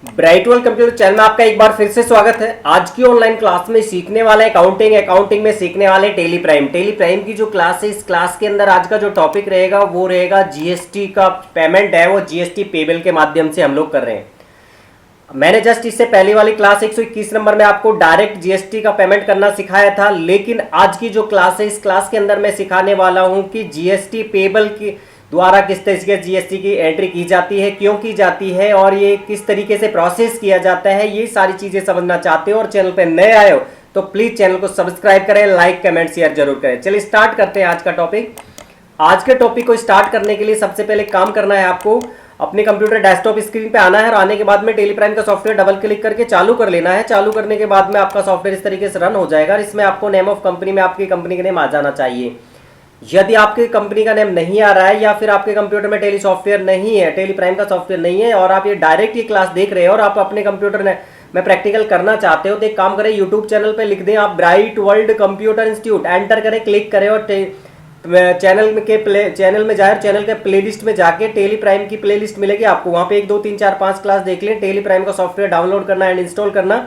ब्राइटवेल computer channel में आपका एक बार फिर से स्वागत है। आज की ऑनलाइन क्लास में सीखने वाले अकाउंटिंग में सीखने वाले टेली प्राइम की जो क्लास है, इस क्लास के अंदर आज का जो टॉपिक रहेगा वो रहेगा जीएसटी का पेमेंट है, वो जीएसटी पेबल के माध्यम से हम लोग कर रहे हैं। मैंने जस्ट इससे पहली वाली क्लास 121 नंबर में आपको डायरेक्ट जीएसटी का पेमेंट करना सिखाया था, लेकिन आज की जो क्लास है, इस क्लास के अंदर मैं सिखाने वाला हूं कि जीएसटी पेबल की द्वारा किस तरीके से जीएसटी की एंट्री की जाती है, क्यों की जाती है और ये किस तरीके से प्रोसेस किया जाता है। ये सारी चीजें समझना चाहते हो और चैनल पे नए आए हो तो प्लीज चैनल को सब्सक्राइब करें, लाइक कमेंट शेयर जरूर करें। चलिए स्टार्ट करते हैं आज का टॉपिक। आज के टॉपिक को स्टार्ट करने के लिए सबसे पहले काम करना है, आपको अपने कंप्यूटर डेस्कटॉप स्क्रीन पे आना है और आने के बाद में टेली प्राइम का सॉफ्टवेयर डबल क्लिक करके चालू कर लेना है। चालू करने के बाद में आपका सॉफ्टवेयर इस तरीके से रन हो जाएगा। इसमें आपको नेम ऑफ कंपनी में आपकी कंपनी का नेम आ जाना चाहिए। यदि आपकी कंपनी का नेम नहीं आ रहा है या फिर आपके कंप्यूटर में टेली सॉफ्टवेयर नहीं है, टेली प्राइम का सॉफ्टवेयर नहीं है और आप ये डायरेक्ट ये क्लास देख रहे हो और आप अपने कंप्यूटर में प्रैक्टिकल करना चाहते हो, तो एक काम करें, यूट्यूब चैनल पे लिख दें आप bright world computer institute, enter करें, क्लिक करें और चैनल में जाए, चैनल के प्लेलिस्ट में जाके टेली प्राइम की प्लेलिस्ट मिलेगी आपको। वहां पे 1 2 3 4 5 क्लास देख लें। टेली प्राइम का सॉफ्टवेयर डाउनलोड करना एंड इंस्टॉल करना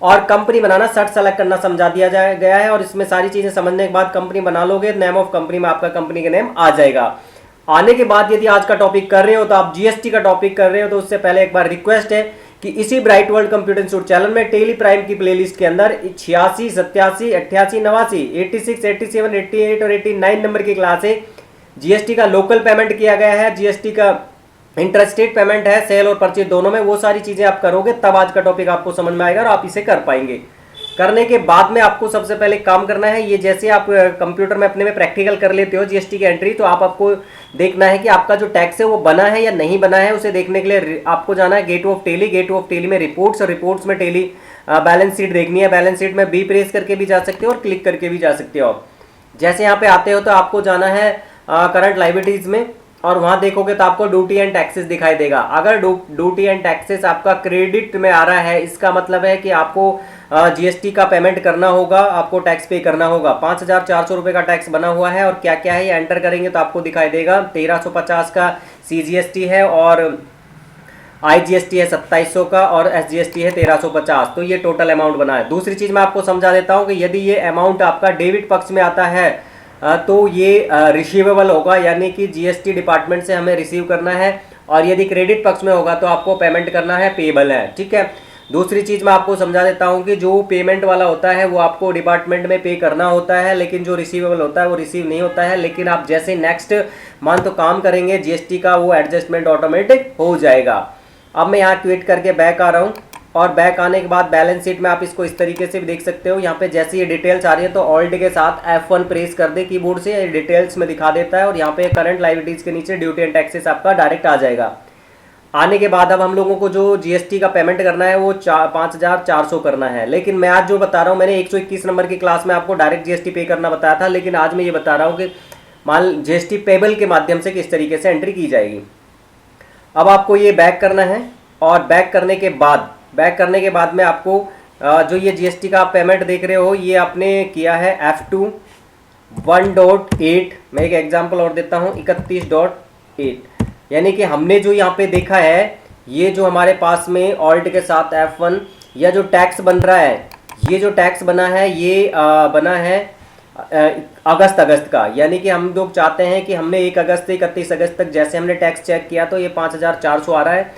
और कंपनी बनाना, सर्च सेलेक्ट करना समझा दिया गया है और इसमें सारी चीजें समझने के बाद कंपनी बना लोगे, नेम ऑफ कंपनी में आपका कंपनी का नेम आ जाएगा। आने के बाद यदि आज का टॉपिक कर रहे हो तो आप जीएसटी का टॉपिक कर रहे हो, तो उससे पहले एक बार रिक्वेस्ट है कि इसी bright world computer institute channel में टेली प्राइम की प्लेलिस्ट के अंदर 86 87 88 89 86 87 88 और 89 नंबर की क्लास है। जीएसटी का लोकल पेमेंट किया गया है, जीएसटी का इंटरस्टेट पेमेंट है, सेल और परचेज दोनों में। वो सारी चीजें आप करोगे तब आज का टॉपिक आपको समझ में आएगा और आप इसे कर पाएंगे। करने के बाद में आपको सबसे पहले काम करना है, ये जैसे आप कंप्यूटर में अपने में प्रैक्टिकल कर लेते हो जीएसटी की एंट्री, तो आपको देखना है कि आपका जो टैक्स है वो बना है या नहीं बना है। उसे देखने के लिए आपको जाना है gate of Tally. Gate of Tally में रिपोर्ट्स, और रिपोर्ट्स में टेली बैलेंस शीट देखनी है। बैलेंस शीट में बी प्रेस करके भी जा सकते हो और क्लिक करके भी जा सकते हो। जैसे यहाँ पे आते हो तो आपको जाना है करंट लायबिलिटीज में और वहां देखोगे तो आपको ड्यूटी एंड टैक्सेस दिखाई देगा। अगर ड्यूटी एंड टैक्सेस आपका क्रेडिट में आ रहा है, इसका मतलब है कि आपको जीएसटी का पेमेंट करना होगा, आपको टैक्स पे करना होगा। 5400 रुपए का टैक्स बना हुआ है और क्या क्या है ये एंटर करेंगे तो आपको दिखाई देगा। 1350 का सीजीएसटी है और आईजीएसटी है 2700 का और एसजीएसटी है 1350। तो ये टोटल अमाउंट बना है। दूसरी चीज मैं आपको समझा देता हूँ कि यदि ये अमाउंट आपका डेबिट पक्ष में आता है तो ये रिसीवेबल होगा, यानी कि जीएसटी डिपार्टमेंट से हमें रिसीव करना है, और यदि क्रेडिट पक्ष में होगा तो आपको पेमेंट करना है, पेबल है। ठीक है। दूसरी चीज मैं आपको समझा देता हूं कि जो पेमेंट वाला होता है वो आपको डिपार्टमेंट में पे करना होता है, लेकिन जो रिसीवेबल होता है वो रिसीव नहीं होता है। लेकिन आप जैसे नेक्स्ट मंथ काम करेंगे जीएसटी का, वो एडजस्टमेंट ऑटोमेटिक हो जाएगा। अब मैं यहाँ क्विट करके बैक आ रहा हूँ और बैक आने के बाद बैलेंस शीट में आप इसको इस तरीके से भी देख सकते हो। यहाँ पे जैसे ये डिटेल्स आ रही है तो ऑल्ट के साथ F1 प्रेस कर दे कीबोर्ड से, डिटेल्स में दिखा देता है और यहाँ पे करंट लायबिलिटीज के नीचे ड्यूटी एंड टैक्सेस आपका डायरेक्ट आ जाएगा। आने के बाद अब हम लोगों को जो जीएसटी का पेमेंट करना है वो 5400 करना है। लेकिन मैं आज जो बता रहा हूँ, मैंने 121 नंबर की क्लास में आपको डायरेक्ट जीएसटी पे करना बताया था, लेकिन आज मैं ये बता रहा हूँ कि मान जीएसटी पेबल के माध्यम से किस तरीके से एंट्री की जाएगी। अब आपको ये बैक करना है और बैक करने के बाद में आपको जो ये जीएसटी का पेमेंट देख रहे हो ये आपने किया है F2 1.8। मैं एक एग्जांपल और देता हूँ 31.8, यानी कि हमने जो यहाँ पे देखा है, ये जो हमारे पास में ऑल्ट के साथ F1 या जो टैक्स बन रहा है, ये जो टैक्स बना है ये बना है अगस्त का, यानी कि हम लोग चाहते हैं कि हमने 1 अगस्त से 31 अगस्त तक जैसे हमने टैक्स चेक किया तो ये 5400 आ रहा है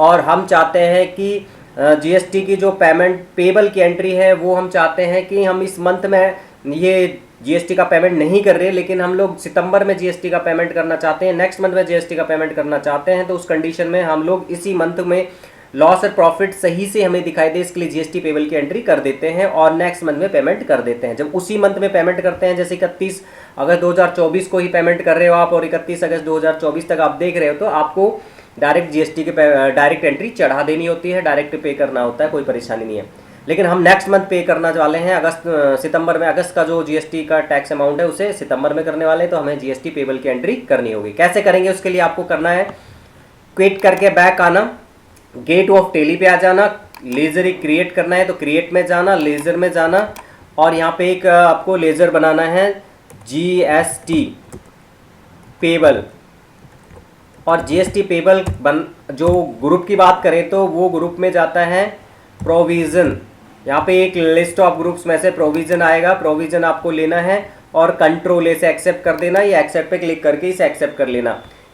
और हम चाहते हैं कि जीएसटी की जो पेमेंट पेबल की एंट्री है वो हम चाहते हैं कि हम इस मंथ में ये जीएसटी का पेमेंट नहीं कर रहे, लेकिन हम लोग सितंबर में जीएसटी का पेमेंट करना चाहते हैं, नेक्स्ट मंथ में जीएसटी का पेमेंट करना चाहते हैं। तो उस कंडीशन में हम लोग इसी मंथ में लॉस और प्रॉफिट सही से हमें दिखाई दे, इसके लिए जीएसटी पेबल की एंट्री कर देते हैं और नेक्स्ट मंथ में पेमेंट कर देते हैं। जब उसी मंथ में पेमेंट करते हैं, जैसे 31 अगस्त 2024 को ही पेमेंट कर रहे हो आप और 31 अगस्त 2024 तक आप देख रहे हो, तो आपको डायरेक्ट जीएसटी के डायरेक्ट एंट्री चढ़ा देनी होती है, डायरेक्ट पे करना होता है, कोई परेशानी नहीं है। लेकिन हम नेक्स्ट मंथ पे करना वाले हैं सितंबर में। अगस्त का जो जीएसटी का टैक्स अमाउंट है उसे सितंबर में करने वाले हैं, तो हमें जीएसटी पेबल की एंट्री करनी होगी। कैसे करेंगे उसके लिए आपको करना है, क्विट करके बैक आना, गेट ऑफ टेली पे आ जाना, लेजर क्रिएट करना है तो क्रिएट में जाना, लेजर में जाना और यहाँ पे एक आपको लेजर बनाना है जीएसटी पेबल और जीएसटी पेबल जो ग्रुप की बात करें तो वो ग्रुप में जाता है प्रोविज़न। यहाँ पे एक लिस्ट ऑफ ग्रुप्स में से प्रोविज़न आएगा, प्रोविज़न आपको लेना है और कंट्रोल से एक्सेप्ट कर देना, या एक्सेप्ट पे क्लिक करके इसे एक्सेप्ट कर लेना,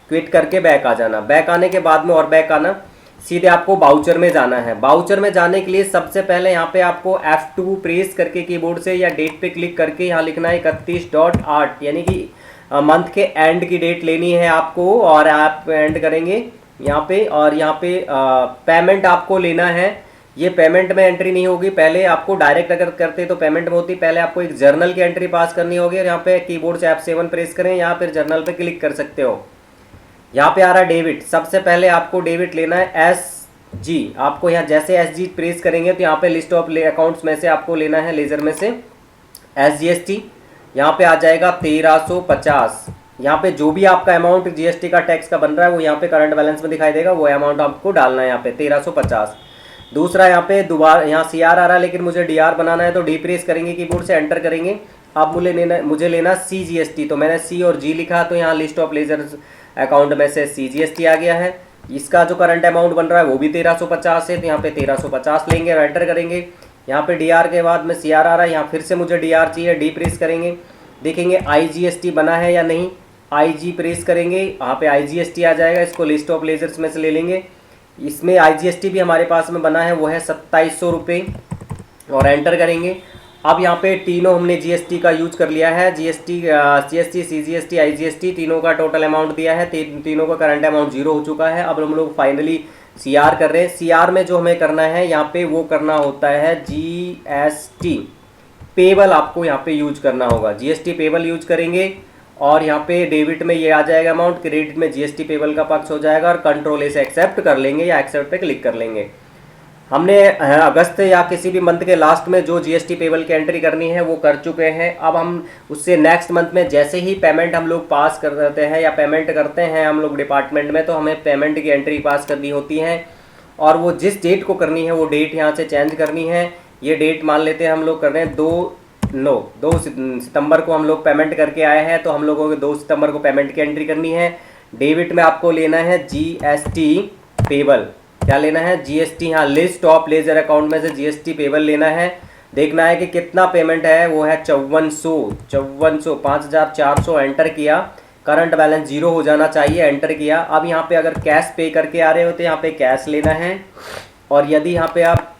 क्विट करके बैक आ जाना। बैक आने के बाद में और बैक आना, सीधे आपको बाउचर में जाना है। बाउचर में जाने के लिए सबसे पहले यहाँ पे आपको F2 प्रेस करके कीबोर्ड से या डेट पे क्लिक करके यहाँ लिखना है 31.8, यानी कि मंथ के एंड की डेट लेनी है आपको, और आप एंड करेंगे यहाँ पे। और यहाँ पे पेमेंट आपको लेना है। ये पेमेंट में एंट्री नहीं होगी, पहले आपको डायरेक्ट अगर करते तो पेमेंट में होती, पहले आपको एक जर्नल की एंट्री पास करनी होगी। और यहाँ पे कीबोर्ड से F7 प्रेस करें, यहाँ पे जर्नल पे क्लिक कर सकते हो। यहाँ पे आ रहा है डेबिट, सबसे पहले आपको डेबिट लेना है SG। आपको यहाँ जैसे SG प्रेस करेंगे तो यहाँ पे लिस्ट ऑफ अकाउंट्स में से आपको लेना है लेजर में से SGST। यहाँ पे आ जाएगा 1350। यहाँ पे जो भी आपका अमाउंट जीएसटी का टैक्स का बन रहा है वो यहाँ पे करंट बैलेंस में दिखाई देगा, वो अमाउंट आपको डालना है यहाँ पे 1350। दूसरा यहाँ पे दोबारा यहाँ CR आ रहा है, लेकिन मुझे DR बनाना है तो D प्रेस करेंगे कीबोर्ड से, एंटर करेंगे। अब मुझे लेना CGST, तो मैंने C और G लिखा, तो यहाँ लिस्ट ऑफ लेजर अकाउंट में से CGST आ गया है। इसका जो करंट अमाउंट बन रहा है वो भी 1350 है, तो यहाँ पे 1350 लेंगे और एंटर करेंगे। यहाँ पे DR के बाद में CR आ रहा है, यहाँ फिर से मुझे DR चाहिए, D प्रेस करेंगे, देखेंगे IGST बना है या नहीं, IG प्रेस करेंगे, यहाँ पे IGST आ जाएगा। इसको लिस्ट ऑफ लेजर्स में से ले लेंगे, इसमें IGST भी हमारे पास में बना है, वो है 2700 रुपये, और एंटर करेंगे। अब यहाँ पे तीनों हमने GST का यूज कर लिया है, GST CGST IGST तीनों का टोटल अमाउंट दिया है, तीनों का करंट अमाउंट 0 हो चुका है। अब हम लोग फाइनली CR कर रहे हैं। CR में जो हमें करना है यहाँ पे वो करना होता है GST पेबल, आपको यहाँ पे यूज करना होगा, GST पेबल यूज करेंगे। और यहाँ पे डेबिट में ये आ जाएगा अमाउंट, क्रेडिट में GST पेबल का पक्ष हो जाएगा, और कंट्रोल से एक्सेप्ट कर लेंगे या एक्सेप्ट पे क्लिक कर लेंगे। हमने अगस्त या किसी भी मंथ के लास्ट में जो GST पेबल की एंट्री करनी है वो कर चुके हैं। अब हम उससे नेक्स्ट मंथ में जैसे ही पेमेंट हम लोग पास कर देते हैं या पेमेंट करते हैं हम लोग डिपार्टमेंट में, तो हमें पेमेंट की एंट्री पास करनी होती है, और वो जिस डेट को करनी है वो डेट यहाँ से चेंज करनी है। ये डेट मान लेते हैं हम लोग कर रहे हैं 2 सितंबर को हम लोग पेमेंट करके आए हैं, तो हम लोगों को 2 सितंबर को पेमेंट की एंट्री करनी है। डेबिट में आपको लेना है GST पेबल, क्या लेना है GST, यहाँ लिस्ट ऑफ लेजर अकाउंट में से GST पेबल लेना है। देखना है कि कितना पेमेंट है, वो है 5400 5400, एंटर किया। करंट बैलेंस 0 हो जाना चाहिए, एंटर किया। अब यहाँ पे अगर कैश पे करके आ रहे हो तो यहाँ पे कैश लेना है, और यदि यहाँ पे आप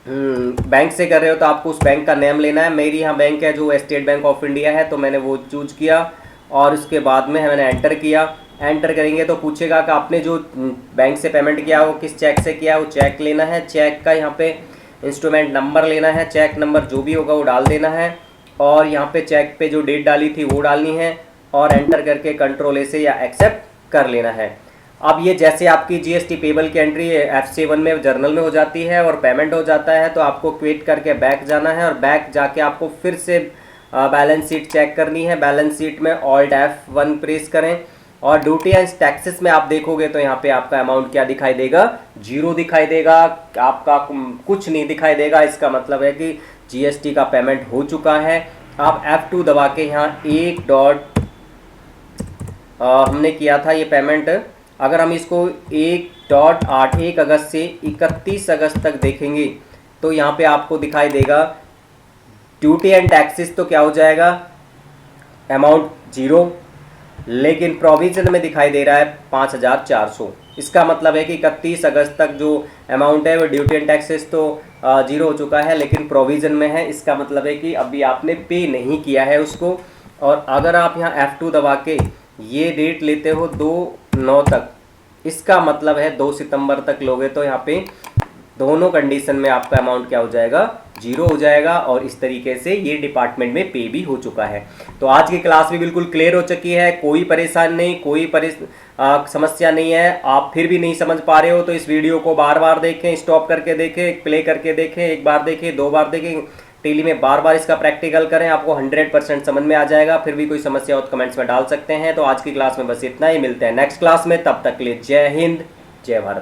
बैंक से कर रहे हो तो आपको उस बैंक का नेम लेना है। मेरी यहाँ बैंक है जो स्टेट बैंक ऑफ इंडिया है, तो मैंने वो चूज किया, और उसके बाद में मैंने एंटर किया। एंटर करेंगे तो पूछेगा कि आपने जो बैंक से पेमेंट किया वो किस चेक से किया, वो चेक लेना है। चेक का यहाँ पे इंस्ट्रूमेंट नंबर लेना है, चेक नंबर जो भी होगा वो डाल देना है, और यहाँ पे चेक पे जो डेट डाली थी वो डालनी है, और एंटर करके कंट्रोल से या एक्सेप्ट कर लेना है। अब ये जैसे आपकी GST पेबल की एंट्री F7 में जर्नल में हो जाती है और पेमेंट हो जाता है, तो आपको क्विट करके बैक जाना है, और बैक जाके आपको फिर से बैलेंस शीट चेक करनी है। बैलेंस शीट में Alt F1 प्रेस करें, और ड्यूटी एंड टैक्सेस में आप देखोगे तो यहाँ पे आपका अमाउंट क्या दिखाई देगा, 0 दिखाई देगा, आपका कुछ नहीं दिखाई देगा। इसका मतलब है कि GST का पेमेंट हो चुका है। आप F2 दबा के यहाँ हमने किया था ये पेमेंट, अगर हम इसको 1 अगस्त से 31 अगस्त तक देखेंगे तो यहाँ पे आपको दिखाई देगा ड्यूटी एंड टैक्सेस, तो क्या हो जाएगा अमाउंट 0, लेकिन प्रोविजन में दिखाई दे रहा है 5400। इसका मतलब है कि 31 अगस्त तक जो अमाउंट है वो ड्यूटी एंड टैक्सेस तो 0 हो चुका है, लेकिन प्रोविजन में है। इसका मतलब है कि अभी आपने पे नहीं किया है उसको। और अगर आप यहाँ F2 दबा के ये डेट लेते हो 2/9 तक, इसका मतलब है 2 सितंबर तक लोगे तो यहाँ पे दोनों कंडीशन में आपका अमाउंट क्या हो जाएगा, 0 हो जाएगा। और इस तरीके से ये डिपार्टमेंट में पे भी हो चुका है। तो आज की क्लास भी बिल्कुल क्लियर हो चुकी है, कोई परेशान नहीं, कोई समस्या नहीं है। आप फिर भी नहीं समझ पा रहे हो तो इस वीडियो को बार बार देखें, स्टॉप करके देखें, प्ले करके देखें, 1 बार देखें, 2 बार देखें, डेली में बार बार इसका प्रैक्टिकल करें, आपको 100% समझ में आ जाएगा। फिर भी कोई समस्या हो तो कमेंट्स में डाल सकते हैं। तो आज की क्लास में बस इतना ही, मिलते हैं नेक्स्ट क्लास में, तब तक के लिए जय हिंद, जय भारत।